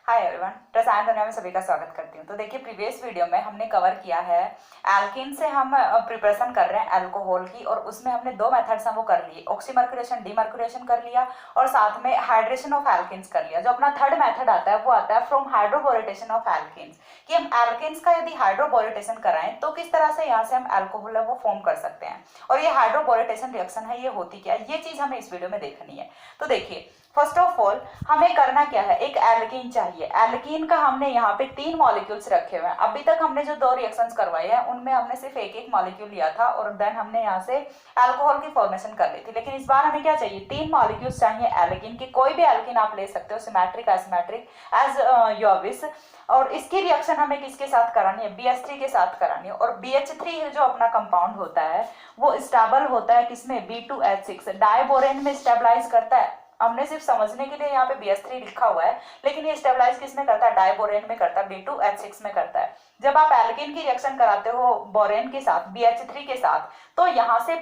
Hi everyone, रसायन दुनिया में सभी का स्वागत करती हूँ। तो देखिए, प्रीवियस वीडियो में हमने कवर किया है एल्कीन से हम प्रिपरेशन कर रहे हैं अल्कोहल की, और उसमें हमने दो मेथड्स हैं वो कर लिए, ऑक्सीमर्क्यूरेशन डीमर्क्यूरेशन कर लिया और साथ में हाइड्रेशन ऑफ एल्कीन्स कर लिया। जो अपना थर्ड मेथड आता है वो आता है फ्रॉम हाइड्रोबोरेटेशन ऑफ एल्कीन्स, कि हम एल्कीन्स का यदि हाइड्रोबोरेटेशन कराएं तो किस तरह से यहाँ से हम अल्कोहल है वो फॉर्म कर सकते हैं, और ये हाइड्रोबोरेटेशन रिएक्शन है ये होती क्या है, ये चीज हमें इस वीडियो में देखनी है। तो देखिए, फर्स्ट ऑफ ऑल हमें करना क्या है, एक एल्कीन चाहिए। एल्कीन का हमने यहाँ पे 3 मॉलिक्यूल्स रखे हुए हैं। अभी तक हमने जो 2 रिएक्शंस करवाए हैं उनमें हमने सिर्फ एक मॉलिक्यूल लिया था और देन हमने यहाँ से अल्कोहल की फॉर्मेशन कर ली थी। लेकिन इस बार हमें क्या चाहिए, 3 मॉलिक्यूल्स चाहिए एल्कीन की। कोई भी एल्कीन आप ले सकते हो, symmetric asymmetric as your wish. और इसकी रिएक्शन हमें किसके साथ करानी है, BH3 के साथ करानी है। और BH3 जो अपना कंपाउंड होता है वो स्टेबल होता है किसमें, B2H6 डाइबोरेन में स्टेबलाइज करता है। हमने सिर्फ समझने के लिए यहाँ पे BH3 लिखा हुआ है, लेकिन ये स्टेबलाइज किसमें करता है, डाइबोरेन में करता है, B2H6 में करता है। जब आप एल्कीन की रिएक्शन कराते हो बोरेन के साथ, BH3 के साथ, तो यहाँ से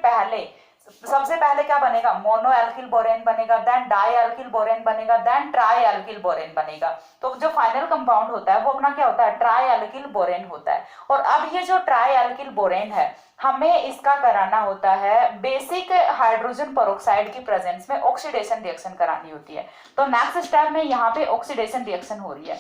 सबसे पहले क्या बनेगा, मोनो एल्किल बोरेन बनेगा, देन डाई एल्किल बोरेन बनेगा, देन ट्राई एल्किल बोरेन बनेगा। तो जो फाइनल कंपाउंड होता है वो अपना क्या होता है, ट्राई एल्किल बोरेन होता है। और अब ये जो ट्राई एल्किल बोरेन है, हमें इसका कराना होता है बेसिक हाइड्रोजन पेरोक्साइड की प्रेजेंस में ऑक्सीडेशन रिएक्शन करानी होती है। तो नेक्स्ट स्टेप में यहाँ पे ऑक्सीडेशन रिएक्शन हो रही है।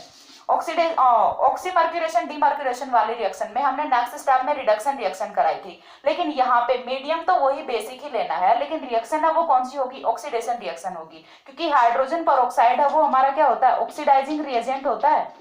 ऑक्सीमर्क्यूरेशन डीमर्क्यूरेशन वाली रिएक्शन में हमने नेक्स्ट स्टेप में रिडक्शन रिएक्शन कराई थी, लेकिन यहाँ पे मीडियम तो वही बेसिक ही लेना है, लेकिन रिएक्शन है वो कौन सी होगी, ऑक्सीडेशन रिएक्शन होगी। क्योंकि हाइड्रोजन पेरोक्साइड है वो हमारा क्या होता है, ऑक्सीडाइजिंग रिएजेंट होता है।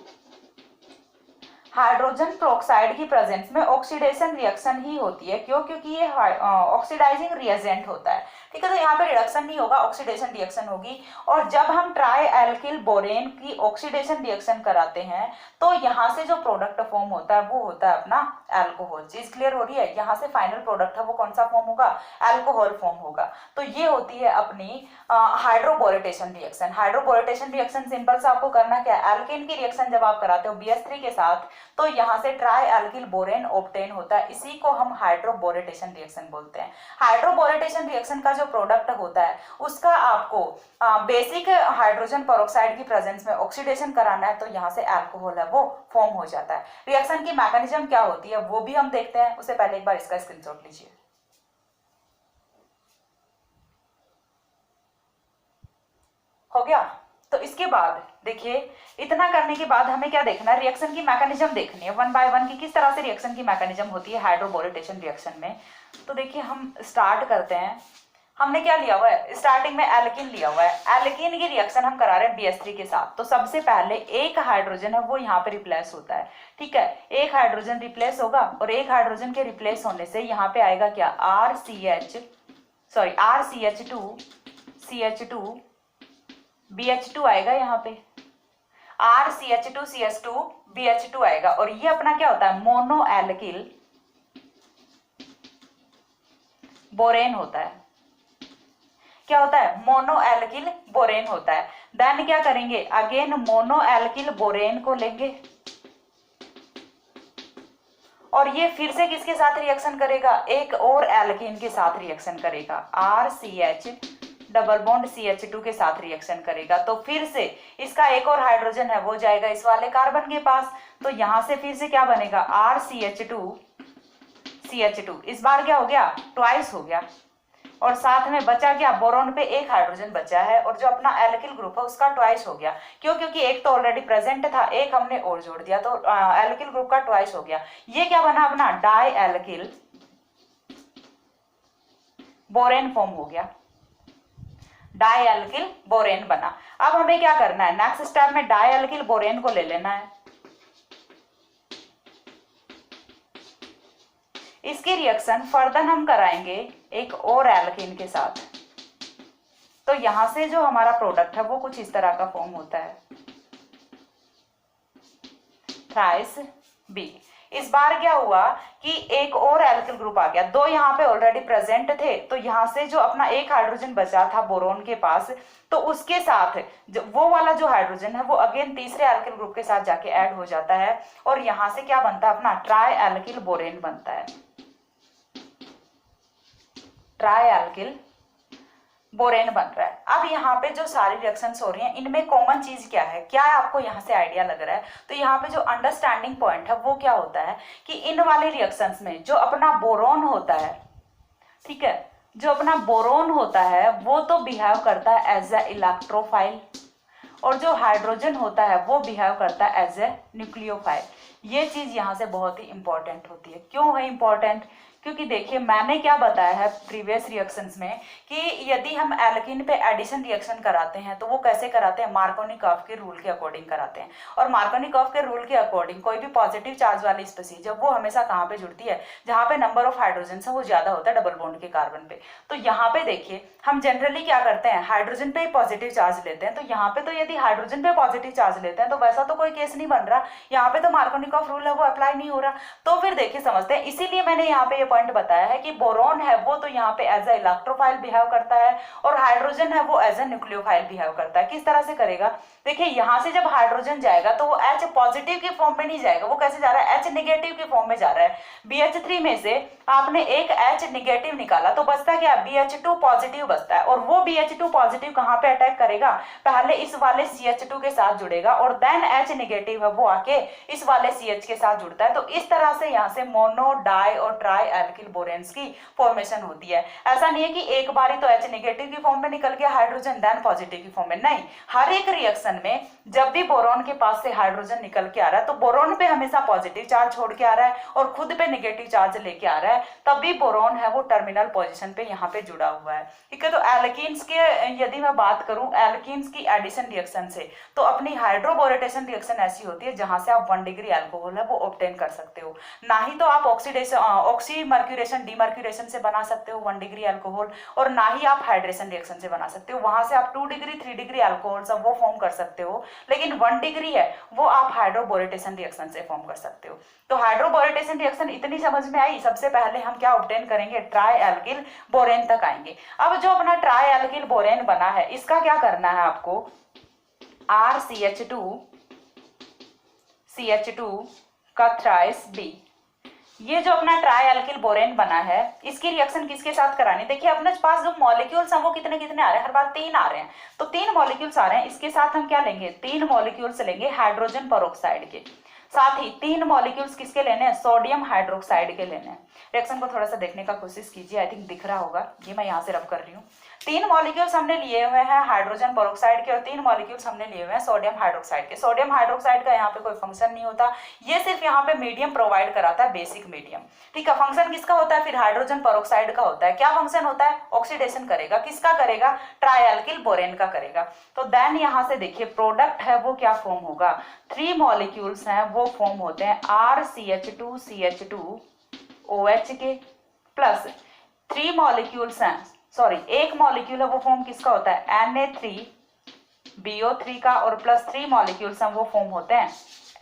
हाइड्रोजन पेरोक्साइड की प्रेजेंस में ऑक्सीडेशन रिएक्शन ही होती है। क्यों, क्योंकि ये ऑक्सीडाइजिंग रिएजेंट होता है। ठीक है, तो यहाँ पे रिडक्शन नहीं होगा, ऑक्सीडेशन रिएक्शन होगी। और जब हम ट्राई एल्किल बोरेन की ऑक्सीडेशन रिएक्शन कराते हैं तो यहाँ से जो प्रोडक्ट फॉर्म होता है वो होता है अपना अल्कोहल। चीज क्लियर हो रही है, यहाँ से फाइनल प्रोडक्ट है वो कौन सा फॉर्म होगा, अल्कोहल फॉर्म होगा। तो ये होती है अपनी हाइड्रोबोरेटेशन रिएक्शन। हाइड्रोबोरेटेशन रिएक्शन सिंपल से आपको करना क्या है, एल्केन की रिएक्शन जब आप कराते हो BH3 के साथ तो यहाँ से ट्राई एल्किल बोरेन ऑब्टेन होता है, इसी को हम हाइड्रोबोरेटेशन रिएक्शन बोलते हैं। हाइड्रोबोरेटेशन रिएक्शन का जो प्रोडक्ट होता है उसका आपको बेसिक हाइड्रोजन पेरोक्साइड की प्रेजेंस में ऑक्सीडेशन कराना है, तो यहाँ से अल्कोहल है वो फॉर्म हो जाता है। रिएक्शन की मैकेनिज्म क्या होती है वो भी हम देखते हैं, उससे पहले एक बार इसका स्क्रीनशॉट लीजिए। हो गया। तो इसके बाद देखिए, इतना करने के बाद हमें क्या देखना है, रिएक्शन की मैकेनिज्म देखनी है वन बाय वन की किस तरह से रिएक्शन की मैकेनिज्म होती है हाइड्रोबोरेटेशन रिएक्शन में। तो देखिए, हम स्टार्ट करते हैं। हमने क्या लिया हुआ है, स्टार्टिंग में एल्कीन लिया हुआ है। एल्कीन की रिएक्शन हम करा रहे हैं BH3 के साथ। तो सबसे पहले एक हाइड्रोजन है वो यहाँ पे रिप्लेस होता है। ठीक है, एक हाइड्रोजन रिप्लेस होगा और एक हाइड्रोजन के रिप्लेस होने से यहाँ पे आएगा क्या, RCH2 BH2 आएगा, यहाँ पे RCH2 BH2 आएगा। और ये अपना क्या होता है, मोनो एल्किल बोरेन होता है। क्या होता है, मोनो एल्किल बोरेन होता है। देन क्या करेंगे, अगेन मोनो एल्किल बोरेन को लेंगे और ये फिर से किसके साथ रिएक्शन करेगा, एक और एल्कीन के साथ रिएक्शन करेगा, RCH डबल बॉन्ड CH2 के साथ रिएक्शन करेगा। तो फिर से इसका एक और हाइड्रोजन है वो जाएगा इस वाले कार्बन के पास। तो यहां से फिर से क्या बनेगा, RCH2 इस बार क्या हो गया, ट्वाइस हो गया। और साथ में बचा क्या, बोरॉन पे एक हाइड्रोजन बचा है और जो अपना एल्किल ग्रुप है उसका ट्वाइस हो गया। क्यों, क्योंकि एक तो ऑलरेडी प्रेजेंट था, एक हमने और जोड़ दिया, तो एल्किल ग्रुप का ट्वाइस हो गया। ये क्या बना अपना, डाई एल्किल बोरेन फॉर्म हो गया, डाई एल्किल बोरेन बना। अब हमें क्या करना है, नेक्स्ट स्टेप में डाई एल्किल बोरेन को ले लेना है। इसकी रिएक्शन फर्दर हम कराएंगे एक और एल्कीन के साथ। तो यहां से जो हमारा प्रोडक्ट है वो कुछ इस तरह का फॉर्म होता है, थ्राइस बी। इस बार क्या हुआ कि एक और एल्किल ग्रुप आ गया, 2 यहाँ पे ऑलरेडी प्रेजेंट थे, तो यहाँ से जो अपना एक हाइड्रोजन बचा था बोरोन के पास, तो उसके साथ वो वाला जो हाइड्रोजन है वो अगेन तीसरे एल्किल ग्रुप के साथ जाके ऐड हो जाता है और यहाँ से क्या बनता है, अपना ट्राई एल्किल बोरेन बनता है। ट्राई एल्किल बोरेन बन रहा है। अब यहाँ पे जो सारी रिएक्शंस हो रही हैं इनमें कॉमन चीज क्या है, क्या आपको यहाँ से आइडिया लग रहा है? तो यहाँ पे जो अंडरस्टैंडिंग पॉइंट है वो क्या होता है कि इन वाले रिएक्शंस में जो अपना बोरोन होता है, ठीक है, जो अपना बोरोन होता है वो तो बिहेव करता है एज ए इलेक्ट्रोफाइल, और जो हाइड्रोजन होता है वो बिहेव करता है एज ए न्यूक्लियोफाइल। ये चीज यहाँ से बहुत ही इंपॉर्टेंट होती है। क्यों है इंपॉर्टेंट? क्योंकि देखिए मैंने क्या बताया है प्रीवियस रिएक्शंस में कि यदि हम एल्कीन पे एडिशन रिएक्शन कराते हैं तो वो कैसे कराते हैं, मार्कोनिकॉफ के रूल के अकॉर्डिंग कराते हैं। और मार्कोनिकॉफ के रूल के अकॉर्डिंग कोई भी पॉजिटिव चार्ज वाली स्पीशीज जब वो हमेशा कहाँ पे जुड़ती है, जहाँ पे नंबर ऑफ हाइड्रोजन है वो ज्यादा होता है डबल बॉन्ड के कार्बन पे। तो यहाँ पे देखिए हम जनरली क्या करते हैं, हाइड्रोजन पे ही पॉजिटिव चार्ज लेते हैं। तो यहाँ पे तो यदि हाइड्रोजन पे पॉजिटिव चार्ज लेते हैं तो वैसा तो कोई केस नहीं बन रहा, यहाँ पे तो मार्कोनिकॉफ रूल है वो अप्लाई नहीं हो रहा। तो फिर देखिए समझते हैं, इसीलिए मैंने यहाँ पे पॉइंट बताया है कि बोरॉन है वो तो यहाँ पे एज ए इलेक्ट्रोफाइल बिहेव करता है और हाइड्रोजन है वो एज ए न्यूक्लियोफाइल बिहेव करता है। किस तरह से करेगा? देखिए यहाँ से जब हाइड्रोजन जाएगा तो वो H पॉजिटिव की फॉर्म में नहीं जाएगा, वो कैसे जा रहा है, H नेगेटिव की फॉर्म में जा रहा है। BH3 में से आपने एक H नेगेटिव निकाला तो बचता क्या, BH2 पॉजिटिव बचता है। और वो BH2 पॉजिटिव कहाँ पे अटैक करेगा, पहले इस वाले CH2 के साथ जुड़ेगा और देन H नेगेटिव है वो आके इस वाले CH के साथ जुड़ता है। तो इस तरह से यहाँ से मोनो, डाई और ट्राई एल्किल बोरेन्स की फॉर्मेशन होती है। ऐसा नहीं है कि एक बार ही तो H नेगेटिव की फॉर्म में निकल गया हाइड्रोजन देन पॉजिटिव की फॉर्म में, नहीं, हर एक रिएक्शन में जब भी बोरॉन के पास से हाइड्रोजन निकल के आ रहा है तो बोरॉन पे हमेशा पॉजिटिव चार्ज छोड़ के आ रहा है और खुद पे नेगेटिव चार्ज लेके आ रहा है, तब भी बोरॉन है वो टर्मिनल पोजीशन पे यहाँ पे जुड़ा हुआ है। ठीक है, तो एल्कीन्स के यदि मैं बात करूं एल्कीन्स की एडिशन रिएक्शन से, तो अपनी हाइड्रोबोरेटेशन रिएक्शन ऐसी होती है जहां से आप 1 डिग्री अल्कोहल है वो ऑब्टेन कर सकते हो। ना ही तो आप ऑक्सीडेशन ऑक्सीमर्क्यूरेशन डीमर्क्यूरेशन से बना सकते हो 1 डिग्री अल्कोहल, और ना ही आप हाइड्रेशन रिएक्शन से बना सकते हो। वहां से आप 2 डिग्री 3 डिग्री अल्कोहल सब वो फॉर्म कर सकते हो, लेकिन 1 डिग्री है वो आप हाइड्रोबोरेटेशन रिएक्शन से फॉर्म कर सकते हो। तो हाइड्रोबोरेटेशन रिएक्शन इतनी समझ में आई। सबसे पहले हम क्या ऑब्टेन करेंगे, ट्राई एल्किल बोरेन तक आएंगे। अब जो अपना ट्राई एल्किल बोरेन बना है इसका क्या करना है आपको, RCH2 का थ्राइस B, ये जो अपना ट्राई एल्किल बोरेन बना है इसकी रिएक्शन किसके साथ करानी? देखिए अपने पास जो मॉलिक्यूल्स हैं वो कितने कितने आ रहे हैं, हर बार 3 आ रहे हैं, तो 3 मॉलिक्यूल्स आ रहे हैं। इसके साथ हम क्या लेंगे, 3 मॉलिक्यूल्स लेंगे हाइड्रोजन पेरोक्साइड के, साथ ही 3 मॉलिक्यूल्स किसके लेने हैं, सोडियम हाइड्रोक्साइड के लेने हैं। रिएक्शन को थोड़ा सा देखने का कोशिश कीजिए, आई थिंक दिख रहा होगा, ये मैं यहाँ से रब कर रही हूँ। 3 मॉलिक्यूल्स हमने लिए हुए हैं हाइड्रोजन पेरोक्साइड के और 3 मॉलिक्यूल्स हमने लिए हुए हैं सोडियम हाइड्रोक्साइड के। सोडियम हाइड्रोक्साइड का यहाँ पे कोई फंक्शन नहीं होता, ये सिर्फ यहाँ पे मीडियम प्रोवाइड कराता है, बेसिक मीडियम। ठीक है, फंक्शन किसका होता है फिर, हाइड्रोजन पेरोक्साइड का होता है। क्या फंक्शन होता है, ऑक्सीडेशन करेगा। किसका करेगा, ट्राइएल्किल बोरेन का करेगा। तो देन यहाँ से देखिए प्रोडक्ट है वो क्या फॉर्म होगा, 3 मॉलिक्यूल्स हैं वो फॉर्म होते हैं RCH2CH2OH के प्लस 3 मॉलिक्यूल्स हैं, सॉरी 1 मॉलिक्यूल है वो फॉर्म किसका होता है, Na3BO3 का, और प्लस 3 मॉलिक्यूल्स हैं वो फॉर्म होते हैं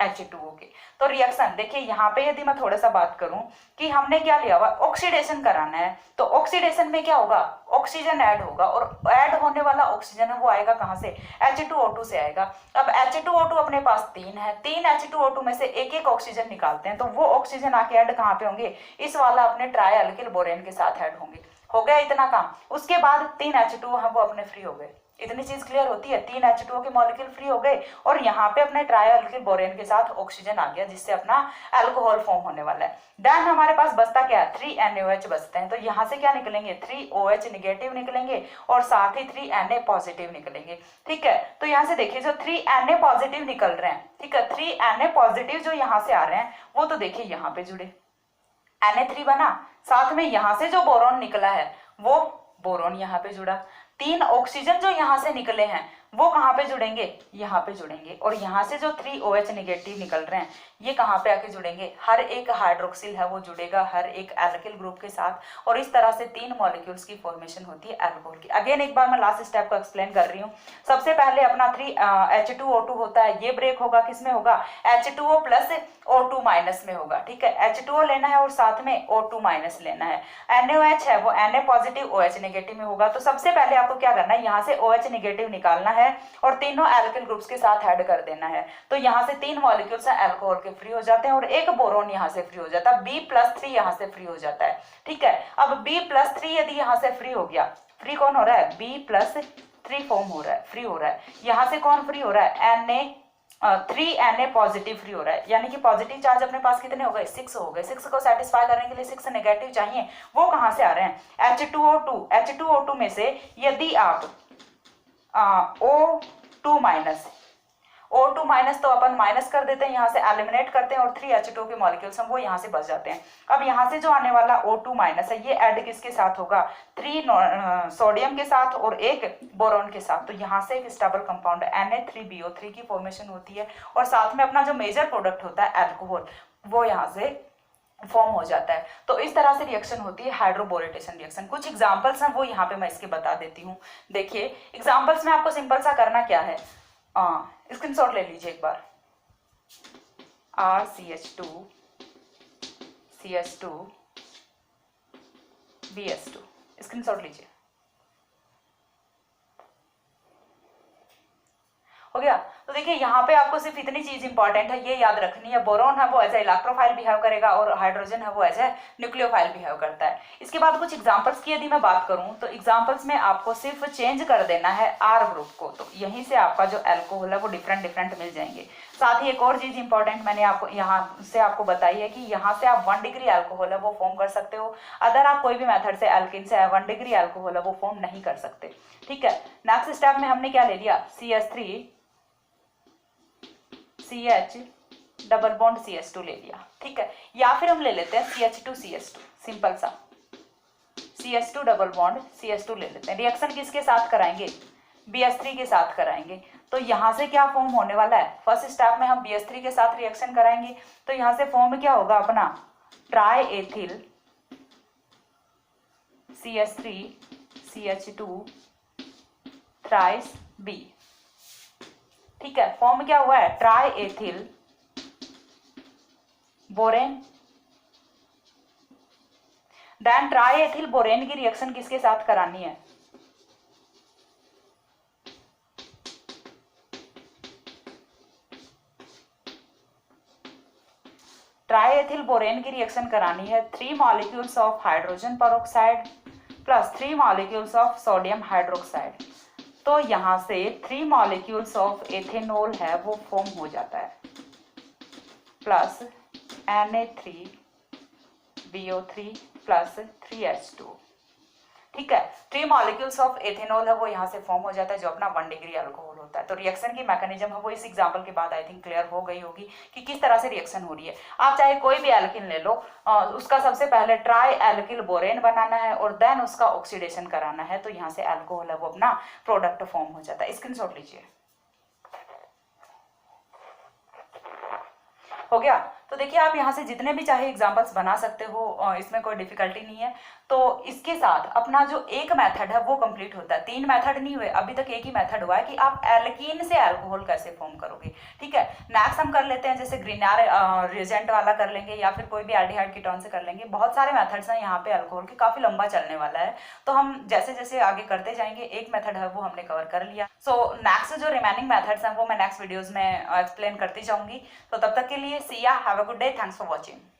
H2O के। तो रिएक्शन देखिए यहाँ पे यदि मैं थोड़ा सा बात करूं कि हमने क्या लिया हुआ, ऑक्सीडेशन कराना है, तो ऑक्सीडेशन में क्या होगा, ऑक्सीजन ऐड होगा, और ऐड होने वाला ऑक्सीजन है वो आएगा कहाँ से, H2O2 से आएगा। अब H2O2 अपने पास 3 है, 3 H2O2 में से एक एक ऑक्सीजन निकालते हैं, तो वो ऑक्सीजन आके ऐड कहाँ पे होंगे, इस वाला अपने ट्राइएल्किल बोरेन के साथ ऐड होंगे। हो गया इतना काम। उसके बाद 3 H2O हैं वो अपने फ्री हो गए। इतनी चीज क्लियर होती है, 3 H2O के मॉलिक्यूल फ्री हो गए और यहाँ पे अपने ट्राइएल्किल बोरेन के साथ ऑक्सीजन आ गया, जिससे अपना अल्कोहल फॉर्म होने वाला है। देन हमारे पास बचता क्या है, 3 NaOH बचते हैं। तो यहाँ से क्या निकलेंगे, 3 OH निगेटिव निकलेंगे और साथ ही 3 Na पॉजिटिव निकलेंगे। ठीक है, तो यहाँ से देखिए जो 3 Na पॉजिटिव निकल रहे हैं, ठीक है, 3 Na पॉजिटिव जो यहाँ से आ रहे हैं वो तो देखिए यहाँ पे जुड़े, Na3 बना, साथ में यहाँ से जो बोरॉन निकला है वो बोरॉन यहाँ पे जुड़ा, 3 ऑक्सीजन जो यहाँ से निकले हैं वो कहाँ पे जुड़ेंगे, यहाँ पे जुड़ेंगे, और यहाँ से जो 3 OH निगेटिव निकल रहे हैं ये कहाँ पे आके जुड़ेंगे, हर एक हाइड्रोक्सिल है वो जुड़ेगा हर एक एल्किल ग्रुप के साथ, और इस तरह से 3 मॉलिक्यूल्स की फॉर्मेशन होती है अल्कोहल की। अगेन एक बार मैं लास्ट स्टेप को एक्सप्लेन कर रही हूँ। सबसे पहले अपना 3 H2O2 होता है, ये ब्रेक होगा किसमें होगा, H2O प्लस O2 माइनस में होगा। ठीक है, H2O लेना है और साथ में O2 माइनस लेना है। NaOH है वो Na पॉजिटिव OH नेगेटिव में होगा। तो सबसे पहले आपको क्या करना है, यहाँ से OH नेगेटिव निकालना है और तीनों एल्किल ग्रुप्स के साथ ऐड कर देना है। तो यहाँ से 3 मॉलिक्यूल्स अल्कोहल के फ्री हो जाते हैं और एक बोरॉन यहाँ से फ्री हो जाता है, B+3 यहाँ से फ्री हो जाता है। ठीक है, अब B+3 यदि यहाँ से फ्री हो गया फ्री कौन हो रहा है, B+3 फॉर्म हो रहा है, फ्री हो रहा है। यहाँ से कौन फ्री हो रहा है, Na 3 Na पॉजिटिव फ्री हो रहा है, यानी कि पॉजिटिव चार्ज अपने पास कितने हो गए, 6 हो गए। 6 को सेटिस्फाई करने के लिए 6 नेगेटिव चाहिए, वो कहाँ से आ रहे हैं, H2O2 में से यदि आप O2 माइनस तो अपन माइनस कर देते हैं, यहाँ से एलिमिनेट करते हैं और 3H2O के मॉलिक्यूल्स हम वो यहाँ से बच जाते हैं। अब यहाँ से जो आने वाला O2 माइनस है ये ऐड किसके साथ होगा, 3 सोडियम के साथ और 1 बोरॉन के साथ। तो यहाँ से एक स्टेबल कंपाउंड Na3BO3 की फॉर्मेशन होती है और साथ में अपना जो मेजर प्रोडक्ट होता है अल्कोहल वो यहाँ से फॉर्म हो जाता है। तो इस तरह से रिएक्शन होती है हाइड्रोबोरेटेशन रिएक्शन। कुछ एग्जांपल्स हैं वो यहाँ पे मैं इसके बता देती हूँ। देखिए एग्जांपल्स में आपको सिंपल सा करना क्या है, स्क्रीनशॉट ले लीजिए एक बार। RCH2 CH2 BS2 स्क्रीनशॉट लीजिए, हो गया। तो देखिए यहाँ पे आपको सिर्फ इतनी चीज इंपॉर्टेंट है, ये याद रखनी है, बोरॉन है वो एज ए इलेक्ट्रोफाइल बिहेव करेगा और हाइड्रोजन है वो एज ए न्यूक्लियोफाइल बिहेव करता है। इसके बाद कुछ एग्जांपल्स की यदि मैं बात करूं तो एग्जांपल्स में आपको सिर्फ चेंज कर देना है R ग्रुप को, तो यहीं से आपका जो अल्कोहल है वो डिफरेंट मिल जाएंगे। साथ ही एक और चीज इंपॉर्टेंट मैंने आपको यहाँ से आपको बताई है कि यहाँ से आप 1 डिग्री अल्कोहल है वो फॉर्म कर सकते हो, अदर आप कोई भी मेथड से एल्किन से 1 डिग्री अल्कोहल है वो फॉर्म नहीं कर सकते, ठीक है। नेक्स्ट स्टेप में हमने क्या ले लिया, CH3 CH double bond CH2 ले लिया, ठीक है। या फिर हम ले लेते हैं CH2 CH2, सिंपल सा CH2 डबल बॉन्ड CH2 ले लेते हैं। रिएक्शन किसके साथ कराएंगे, BS3 के साथ कराएंगे। तो यहाँ से क्या फॉर्म होने वाला है, फर्स्ट स्टेप में हम BS3 के साथ रिएक्शन कराएंगे तो यहाँ से फॉर्म क्या होगा अपना, try ethyl CH3 CH2 thrice B, ठीक है। फॉर्म क्या हुआ है, triethylborane. Then triethylborane की रिएक्शन किसके साथ करानी है, ट्राई एथिल बोरेन की रिएक्शन करानी है 3 molecules of hydrogen peroxide plus 3 molecules of sodium hydroxide. तो यहाँ से 3 मॉलिक्यूल्स ऑफ एथेनॉल है वो फॉर्म हो जाता है प्लस Na3BO3 प्लस 3H2, ठीक है। 3 मॉलिक्यूल्स ऑफ एथेनॉल है वो यहाँ से फॉर्म हो जाता है जो अपना 1 डिग्री अल्कोहल होता है। तो रिएक्शन की मैकेनिज्म है वो इस एग्जांपल के बाद आई थिंक क्लियर हो गई होगी कि किस तरह से रिएक्शन हो रही है। आप चाहे कोई भी एल्किन ले लो, उसका सबसे पहले ट्राई एल्किल बोरेन बनाना है और देन उसका ऑक्सीडेशन कराना है, तो यहाँ से अल्कोहल है वो अपना प्रोडक्ट फॉर्म हो जाता है। स्क्रीनशॉट लीजिए, हो गया। तो देखिए आप यहाँ से जितने भी चाहे एग्जांपल्स बना सकते हो, इसमें कोई डिफिकल्टी नहीं है। तो इसके साथ अपना जो एक मेथड है वो कंप्लीट होता है। 3 मेथड नहीं हुए, अभी तक एक ही मेथड हुआ है कि आप एल्कीन से अल्कोहल कैसे फॉर्म करोगे, ठीक है। नेक्स्ट हम कर लेते हैं जैसे ग्रिनार रिएजेंट वाला कर लेंगे या फिर कोई भी एल्डिहाइड कीटोन से कर लेंगे। बहुत सारे मेथड्स हैं यहाँ पे अल्कोहल के, काफी लंबा चलने वाला है, तो हम जैसे जैसे आगे करते जाएंगे। एक मेथड है वो हमने कवर कर लिया। सो नेक्स्ट जो रिमेनिंग मेथड्स हैं वो मैं नेक्स्ट वीडियोज में एक्सप्लेन करती जाऊंगी। तो तब तक के लिए सी या, have a good day, thanks for watching.